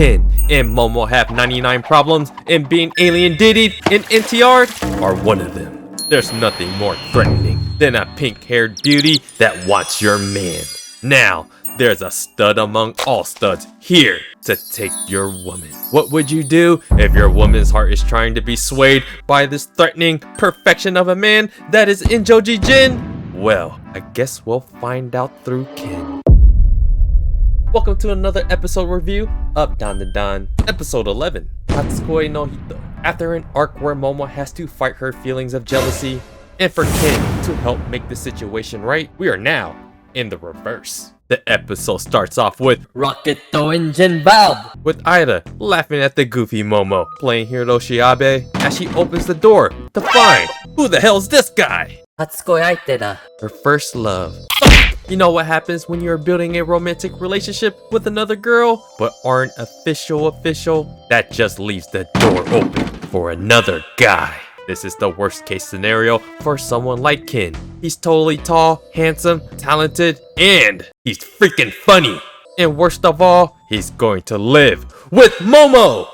Ken and Momo have 99 problems, and being alien diddied in NTR are one of them. There's nothing more threatening than a pink-haired beauty that wants your man. Now, there's a stud among all studs here to take your woman. What would you do if your woman's heart is trying to be swayed by this threatening perfection of a man that is in Joji Jin? Well, I guess we'll find out through Ken. Welcome to another episode review of Dan Dan Dan, episode 11, Hatsukoi no Hito. After an arc where Momo has to fight her feelings of jealousy, and for Ken to help make the situation right, we are now in the reverse. The episode starts off with Rocket Engine Valve, with Ida laughing at the goofy Momo playing Hiroshi Abe as she opens the door to find who the hell's this guy? Hatsukoi aite da. Her first love. You know what happens when you're building a romantic relationship with another girl but aren't official? That just leaves the door open for another guy. This is the worst case scenario for someone like Ken. He's totally tall, handsome, talented, and he's freaking funny. And worst of all, he's going to live with Momo!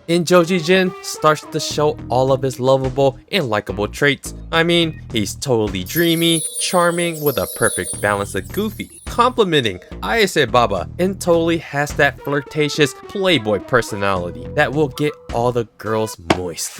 In Joji Jin starts to show all of his lovable and likable traits. I mean, he's totally dreamy, charming with a perfect balance of goofy, complimenting Ayase Baba, and totally has that flirtatious playboy personality that will get all the girls moist.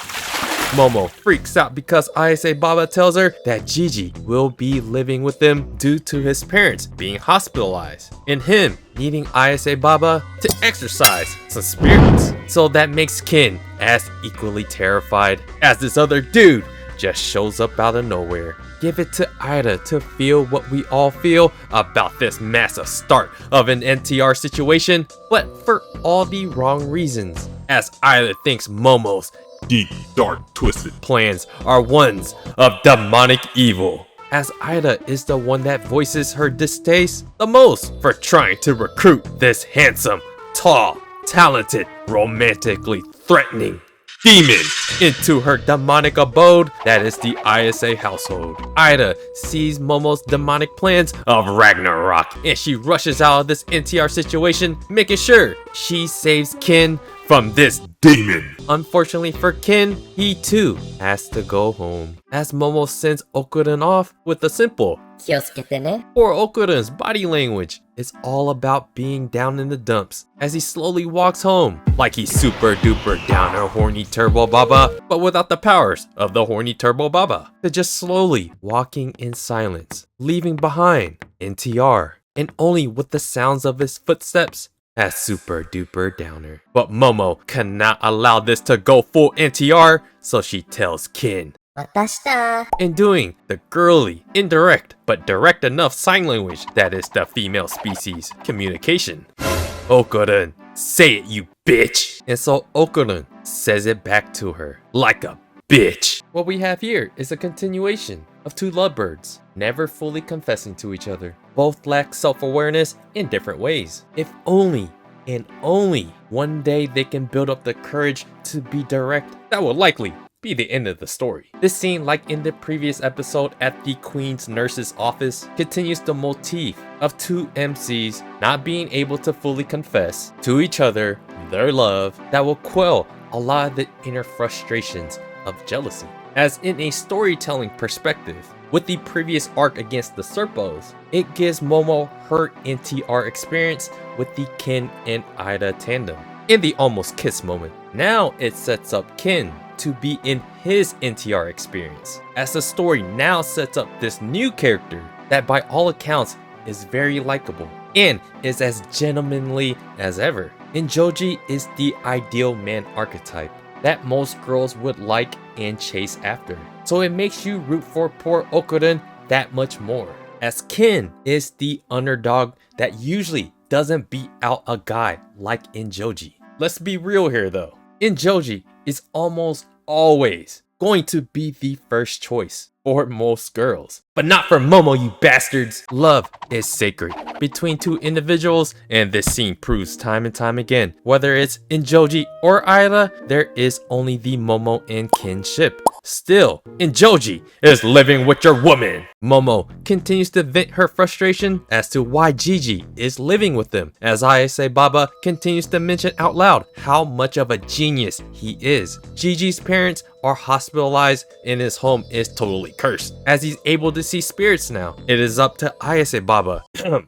Momo freaks out because Ayase Baba tells her that Gigi will be living with them due to his parents being hospitalized and him needing Ayase Baba to exercise some spirits. So that makes Ken as equally terrified as this other dude just shows up out of nowhere. Give it to Ida to feel what we all feel about this massive start of an NTR situation, but for all the wrong reasons, as Ida thinks Momo's deep, dark, twisted plans are ones of demonic evil, as Ida is the one that voices her distaste the most for trying to recruit this handsome, tall, talented, romantically threatening demon into her demonic abode that is the Ayase household. Ida sees Momo's demonic plans of Ragnarok and she rushes out of this NTR situation, making sure she saves Ken from this demon. Unfortunately for Ken, he too has to go home, as Momo sends Okuren off with a simple Kiyotsukete ne. Poor Okuren's body language is all about being down in the dumps as he slowly walks home like he's super duper downer horny turbo baba, but without the powers of the horny turbo baba, to just slowly walking in silence, leaving behind NTR and only with the sounds of his footsteps as super duper downer. But Momo cannot allow this to go full NTR, so she tells Ken. Watashita. In doing the girly, indirect, but direct enough sign language that is the female species communication. Okuren, say it, you bitch! And so Okuren says it back to her like a bitch. What we have here is a continuation of two lovebirds, never fully confessing to each other. Both lack self-awareness in different ways. If only and only one day they can build up the courage to be direct, that will likely be the end of the story. This scene, like in the previous episode at the Queen's nurse's office, continues the motif of two MCs not being able to fully confess to each other their love that will quell a lot of the inner frustrations of jealousy. As in a storytelling perspective, with the previous arc against the Serpos, it gives Momo her NTR experience with the Ken and Ida tandem in the almost kiss moment. Now it sets up Ken to be in his NTR experience, as the story now sets up this new character that by all accounts is very likable and is as gentlemanly as ever. And Joji is the ideal man archetype that most girls would like and chase after. So it makes you root for poor Okuren that much more, as Ken is the underdog that usually doesn't beat out a guy like in Joji. Let's be real here though. In Joji is almost always going to be the first choice for most girls. But not for Momo, you bastards! Love is sacred between two individuals, and this scene proves time and time again. Whether it's in Joji or Aida, there is only the Momo and Kin ship. Still, Joji is living with your woman. Momo continues to vent her frustration as to why Gigi is living with them, as Ayase Baba continues to mention out loud how much of a genius he is. Gigi's parents are hospitalized and his home is totally cursed, as he's able to see spirits now. It is up to Ayase Baba,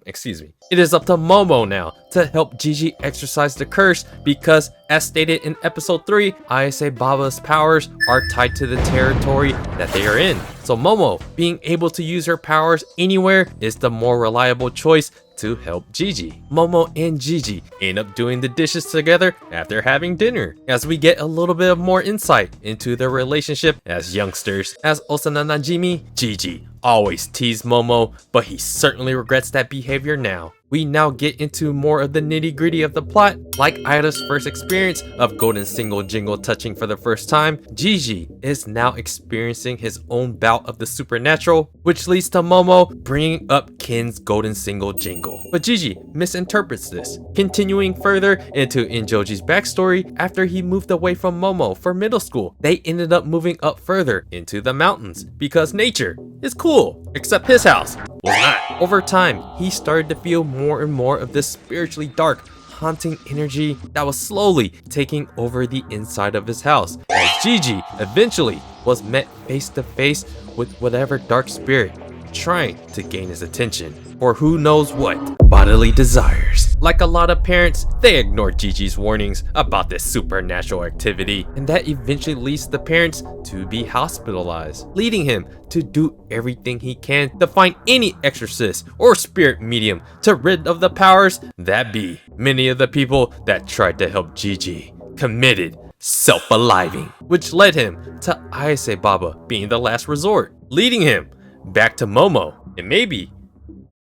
excuse me. It is up to Momo now to help Gigi exorcise the curse, because as stated in episode 3, Ayase Baba's powers are tied to the territory that they are in. So Momo being able to use her powers anywhere is the more reliable choice to help Gigi. Momo and Gigi end up doing the dishes together after having dinner, as we get a little bit of more insight into their relationship as youngsters. As Osana Najimi, Gigi always teased Momo, but he certainly regrets that behavior now. We now get into more of the nitty-gritty of the plot. Like Aida's first experience of Golden Single Jingle touching for the first time, Gigi is now experiencing his own bout of the supernatural, which leads to Momo bringing up Kin's Golden Single Jingle. But Gigi misinterprets this, continuing further into Injoji's backstory. After he moved away from Momo for middle school, they ended up moving up further into the mountains because nature is cool, except his house was not. Over time, he started to feel more and more of this spiritually dark, haunting energy that was slowly taking over the inside of his house, as Gigi eventually was met face to face with whatever dark spirit trying to gain his attention for who knows what bodily desires. Like a lot of parents, they ignore Gigi's warnings about this supernatural activity, and that eventually leads the parents to be hospitalized, leading him to do everything he can to find any exorcist or spirit medium to rid of the powers that be. Many of the people that tried to help Gigi committed self-aliving, which led him to Ayase Baba being the last resort, leading him back to Momo and maybe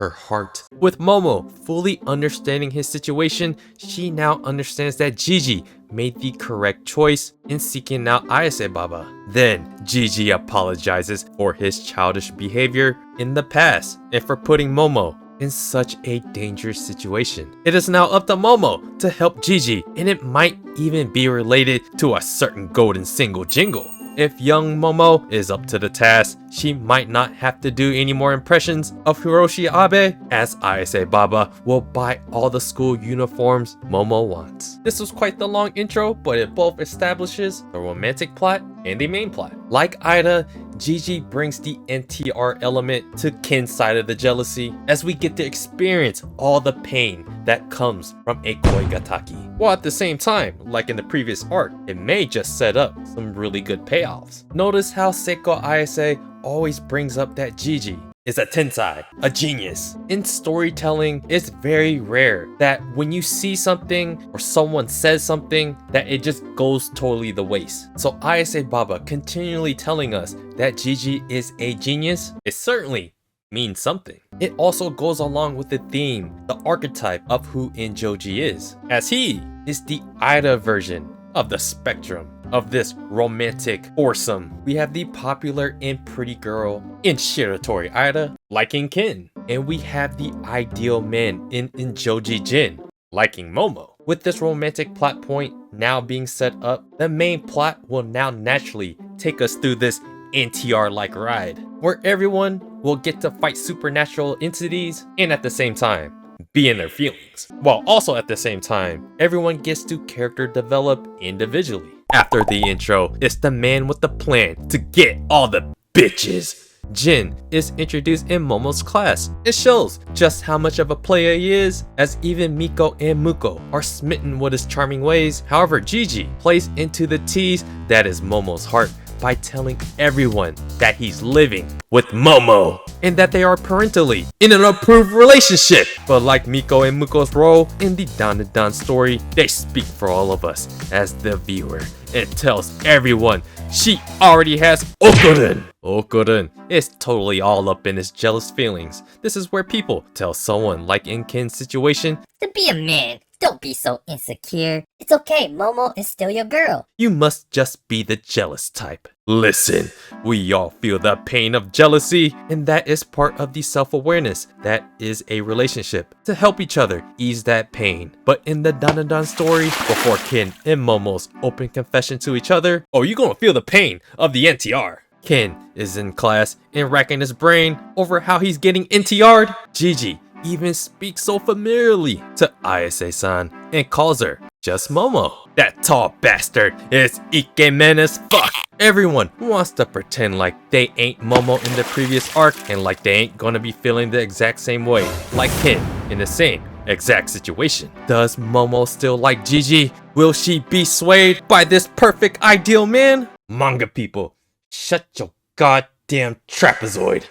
her heart. With Momo fully understanding his situation, she now understands that Gigi made the correct choice in seeking out Ayase Baba. Then Gigi apologizes for his childish behavior in the past and for putting Momo in such a dangerous situation. It is now up to Momo to help Gigi, and it might even be related to a certain Golden Single Jingle. If young Momo is up to the task, she might not have to do any more impressions of Hiroshi Abe, as Ayase Baba will buy all the school uniforms Momo wants. This was quite the long intro, but it both establishes the romantic plot and the main plot. Like Aida, Gigi brings the NTR element to Kin's side of the jealousy, as we get to experience all the pain that comes from a koigataki. While at the same time, like in the previous arc, it may just set up some really good payoffs. Notice how Seiko Ayase always brings up that Gigi is a tensai, a genius. In storytelling, it's very rare that when you see something or someone says something that it just goes totally the waste. So Ayase Baba continually telling us that Gigi is a genius, it certainly means something. It also goes along with the theme, the archetype of who Injoji is, as he is the Aida version of the spectrum of this romantic foursome. We have the popular and pretty girl in Shiratori Aida, liking Kin, and we have the ideal man in Injoji Jin, liking Momo. With this romantic plot point now being set up, the main plot will now naturally take us through this NTR-like ride, where everyone will get to fight supernatural entities and at the same time be in their feelings, while also at the same time everyone gets to character develop individually. After the intro, it's the man with the plan to get all the bitches. Jin is introduced in Momo's class. It shows just how much of a player he is, as even Miko and Muko are smitten with his charming ways. However, Gigi plays into the tease that is Momo's heart by telling everyone that he's living with Momo and that they are parentally in an approved relationship. But like Miko and Muko's role in the Dan story, they speak for all of us as the viewer and tells everyone she already has Okuren. Okuren is totally all up in his jealous feelings. This is where people tell someone like in Kin's situation To be a man, Don't be so insecure. It's okay, Momo is still your girl. You must just be the jealous type. Listen, we all feel the pain of jealousy, and that is part of the self-awareness that is a relationship, to help each other ease that pain. But in the Dandadan story, before Kin and Momo's open confession to each other, oh, you're gonna feel the pain of the NTR. Kin is in class and racking his brain over how he's getting NTR'd. Gigi even speaks so familiarly to Ayase-san and calls her just Momo. That tall bastard is ikemen as fuck. Everyone wants to pretend like they ain't Momo in the previous arc and like they ain't gonna be feeling the exact same way like Kin in the same exact situation. Does Momo still like Gigi? Will she be swayed by this perfect ideal man? Manga people, shut your goddamn trapezoid.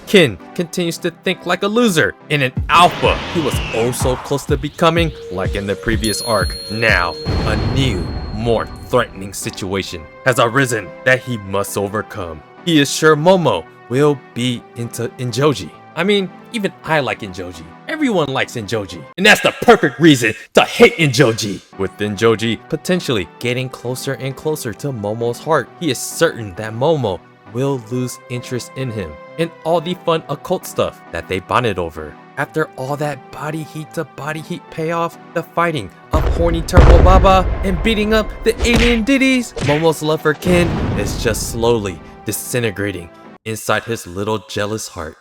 Kin continues to think like a loser and an alpha he was oh so close to becoming like in the previous arc. Now, a new, more threatening situation has arisen that he must overcome. He is sure Momo will be into Injoji. I mean, even I like Injoji. Everyone likes Injoji. And that's the perfect reason to hate Injoji. With Injoji potentially getting closer and closer to Momo's heart, he is certain that Momo will lose interest in him and all the fun occult stuff that they bonded over. After all that body heat to body heat payoff, the fighting of horny Turbo Baba and beating up the alien ditties, Momo's love for Kin is just slowly disintegrating inside his little jealous heart.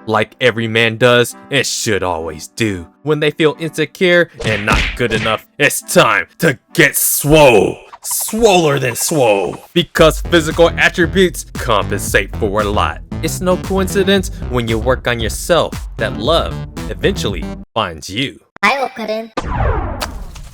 Like every man does and should always do. When they feel insecure and not good enough, it's time to get swole. Swoller than swole. Because physical attributes compensate for a lot. It's no coincidence when you work on yourself that love eventually finds you. Hi, Okurin.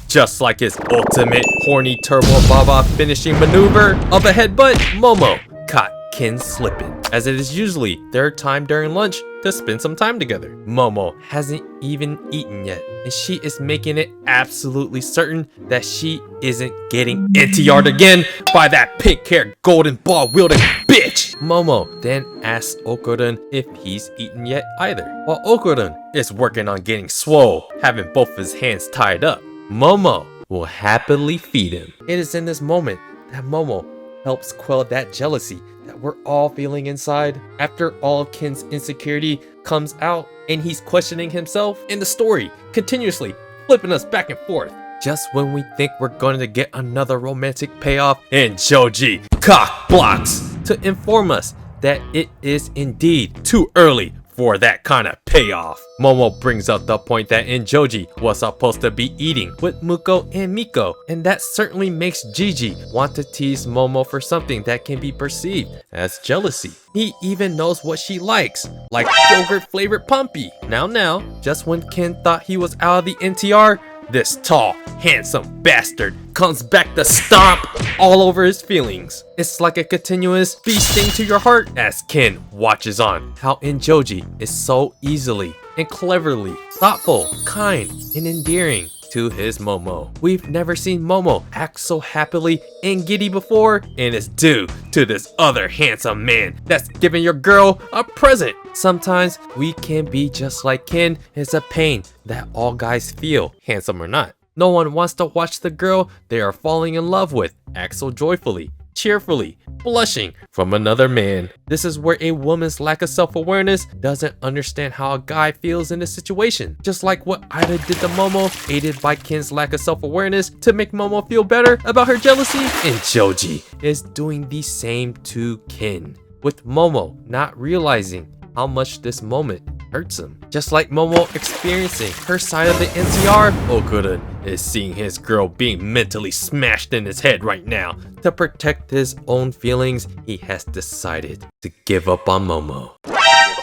Just like his ultimate horny Turbo Baba finishing maneuver of a headbutt, Momo caught Kin slipping, as it is usually their time during lunch to spend some time together. Momo hasn't even eaten yet, and she is making it absolutely certain that she isn't getting NTR'd again by that pink-haired golden ball wielding bitch. Momo then asks Okurin if he's eaten yet either, while Okurin is working on getting swole, having both his hands tied up. Momo will happily feed him. It is in this moment that Momo helps quell that jealousy that we're all feeling inside. After all of Kin's insecurity comes out and he's questioning himself in the story, continuously flipping us back and forth. Just when we think we're going to get another romantic payoff, and Joji cock blocks to inform us that it is indeed too early for that kind of payoff. Momo brings up the point that Injoji was supposed to be eating with Muko and Miko, and that certainly makes Gigi want to tease Momo for something that can be perceived as jealousy. He even knows what she likes, like yogurt flavored pumpy. Now, just when Ken thought he was out of the NTR, this tall, handsome bastard comes back to stomp all over his feelings. It's like a continuous bee sting to your heart as Ken watches on how Injoji is so easily and cleverly thoughtful, kind, and endearing to his Momo. We've never seen Momo act so happily and giddy before, and it's due to this other handsome man that's giving your girl a present. Sometimes we can be just like Ken. It's a pain that all guys feel, handsome or not. No one wants to watch the girl they are falling in love with act so joyfully, cheerfully, blushing from another man. This is where a woman's lack of self-awareness doesn't understand how a guy feels in this situation. Just like what Ida did to Momo, aided by Ken's lack of self-awareness to make Momo feel better about her jealousy, and Joji is doing the same to Ken, with Momo not realizing how much this moment hurts him. Just like Momo experiencing her side of the NTR, Okurin is seeing his girl being mentally smashed in his head right now. To protect his own feelings, he has decided to give up on Momo.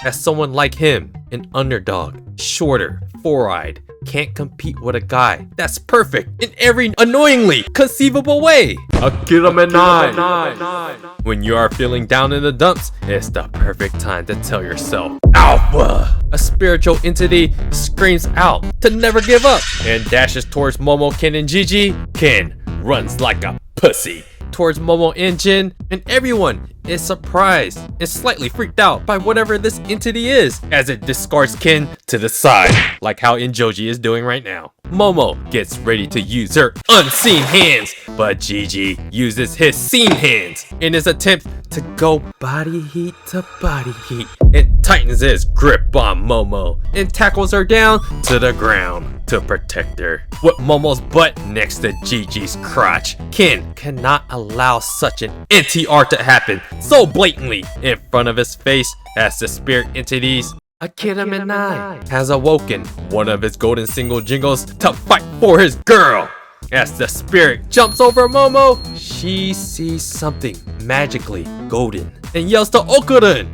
As someone like him, an underdog, shorter, four-eyed, can't compete with a guy that's perfect in every annoyingly conceivable way. Akira Menai. When you are feeling down in the dumps, it's the perfect time to tell yourself, Alpha! A spiritual entity screams out to never give up and dashes towards Momo, Ken, and Gigi. Ken runs like a pussy towards Momo and Jin, and everyone is surprised and slightly freaked out by whatever this entity is as it discards Ken to the side, like how Injoji is doing right now. Momo gets ready to use her unseen hands, but Gigi uses his seen hands in his attempt to go body heat to body heat. It tightens his grip on Momo and tackles her down to the ground to protect her. With Momo's butt next to Gigi's crotch, Ken cannot allow such an NTR to happen so blatantly in front of his face as the spirit entities Akira Minai has awoken one of his golden single jingles to fight for his girl. As the spirit jumps over Momo, she sees something magically golden and yells to Okurin.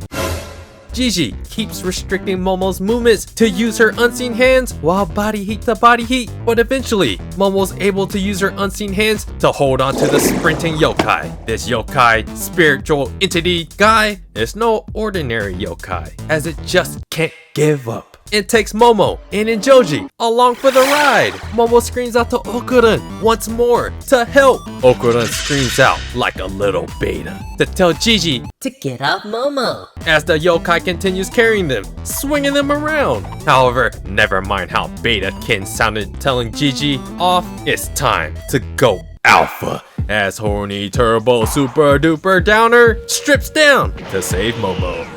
Gigi keeps restricting Momo's movements to use her unseen hands while body heat to body heat, but eventually Momo's able to use her unseen hands to hold on to the sprinting yokai. This yokai spiritual entity guy is no ordinary yokai, as it just can't give up. It takes Momo and Injoji along for the ride. Momo screams out to Okurin once more to help. Okurin screams out like a little beta to tell Gigi To get off Momo. as the yokai continues carrying them, swinging them around. However, never mind how beta Ken sounded telling Gigi off, it's time to go alpha as horny turbo super duper downer strips down to save Momo.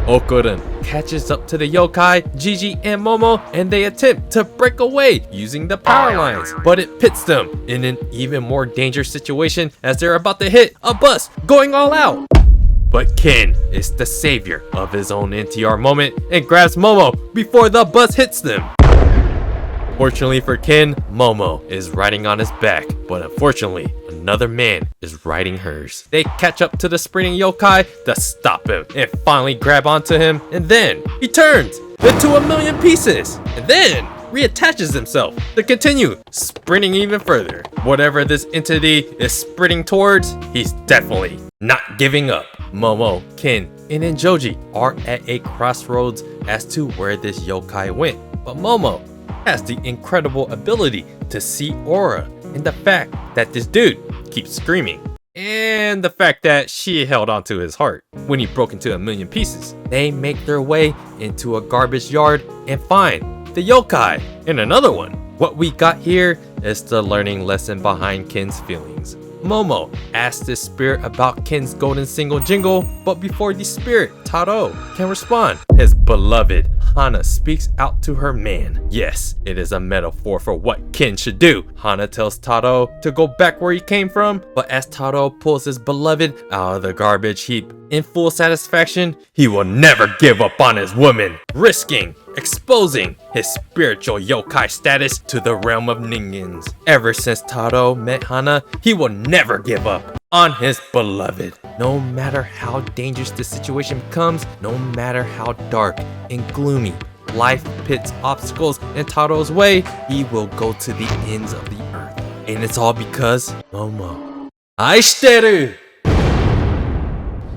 Okurin catches up to the yokai, Gigi and Momo, and they attempt to break away using the power lines, but it pits them in an even more dangerous situation as they're about to hit a bus going all out. But Ken is the savior of his own NTR moment and grabs Momo before the bus hits them. Fortunately for Ken, Momo is riding on his back, but unfortunately, another man is riding hers. They catch up to the sprinting yokai to stop him and finally grab onto him, and then he turns into a million pieces and then reattaches himself to continue sprinting even further. Whatever this entity is sprinting towards, he's definitely not giving up. Momo, Ken, and Injoji are at a crossroads as to where this yokai went, but Momo has the incredible ability to see aura, and the fact that this dude keeps screaming, and the fact that she held onto his heart when he broke into a million pieces. They make their way into a garbage yard and find the yokai and another one. What we got here is the learning lesson behind Ken's feelings. Momo asks this spirit about Ken's golden single jingle, but before the spirit, Taro, can respond, his beloved Hana speaks out to her man. Yes, it is a metaphor for what Ken should do. Hana tells Taro to go back where he came from, but as Taro pulls his beloved out of the garbage heap in full satisfaction, he will never give up on his woman, risking exposing his spiritual yokai status to the realm of Ningens. Ever since Taro met Hana, he will never give up on his beloved. No matter how dangerous the situation becomes, no matter how dark and gloomy life pits obstacles in Taro's way, he will go to the ends of the earth. And it's all because Momo. Aishiteru!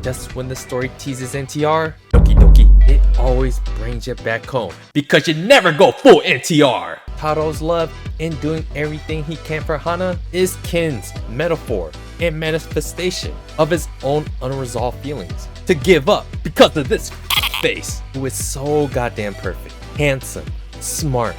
Just when the story teases NTR, Doki Doki, it always brings you back home. Because you never go full NTR! Taro's love and doing everything he can for Hana is Ken's metaphor and manifestation of his own unresolved feelings. To give up because of this face, who is so goddamn perfect, handsome, smart,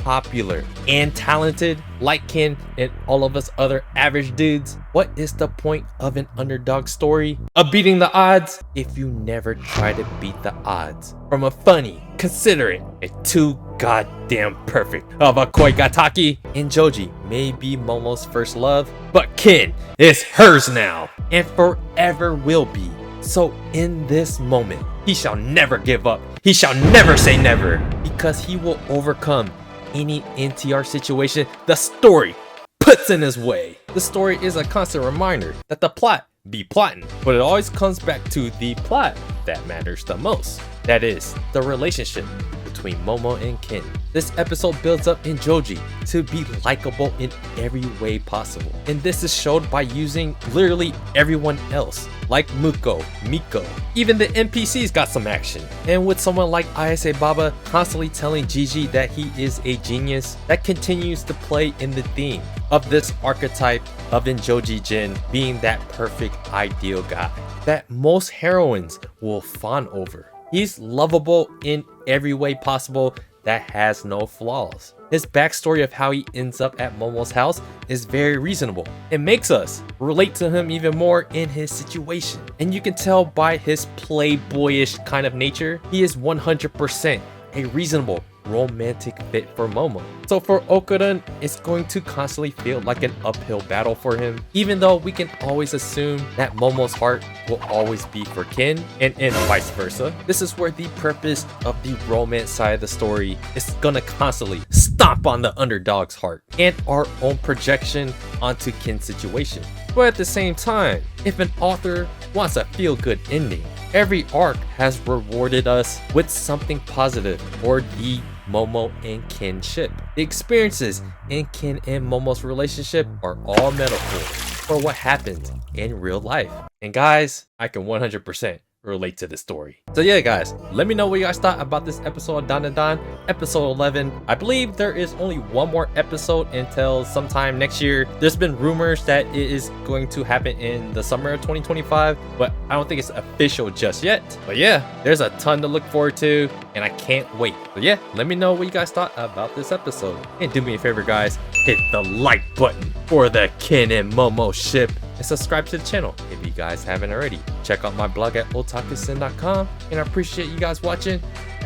popular, and talented like Ken and all of us other average dudes. What is the point of an underdog story of beating the odds if you never try to beat the odds? From a funny, considerate, and too goddamn perfect of a Koigataki, Injoji may be Momo's first love, but Ken is hers now and forever will be. So in this moment, he shall never give up. He shall never say never, because he will overcome any NTR situation the story puts in his way. The story is a constant reminder that the plot be plotting, but it always comes back to the plot that matters the most. That is, the relationship between Momo and Ken. This episode builds up in Joji to be likable in every way possible. And this is showed by using literally everyone else, like Muko, Miko. Even the NPCs got some action. And with someone like Ayase Baba constantly telling Gigi that he is a genius, that continues to play in the theme of this archetype of Joji Jin being that perfect ideal guy that most heroines will fawn over. He's lovable in every way possible that has no flaws. His backstory of how he ends up at Momo's house is very reasonable. It makes us relate to him even more in his situation. And you can tell by his playboyish kind of nature, he is 100% a reasonable romantic fit for Momo. So for Okudan, it's going to constantly feel like an uphill battle for him, even though we can always assume that Momo's heart will always be for Ken and vice versa. This is where the purpose of the romance side of the story is gonna constantly stomp on the underdog's heart and our own projection onto Ken's situation. But at the same time, if an author wants a feel-good ending, every arc has rewarded us with something positive or the Momo and Ken ship. The experiences in Ken and Momo's relationship are all metaphors for what happens in real life. And guys, I can 100% relate to this story. So yeah guys, let me know what you guys thought about this episode of Dan Dan, episode 11. I believe there is only one more episode until sometime next year. There's been rumors that it is going to happen in the summer of 2025, but I don't think it's official just yet. But yeah, there's a ton to look forward to and I can't wait. So yeah, let me know what you guys thought about this episode. And do me a favor guys, hit the like button for the Ken and Momo ship and subscribe to the channel if you guys haven't already. Check out my blog at otakusen.com and I appreciate you guys watching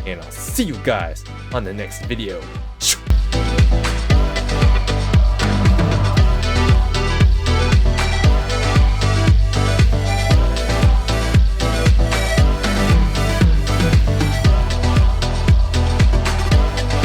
and I'll see you guys on the next video.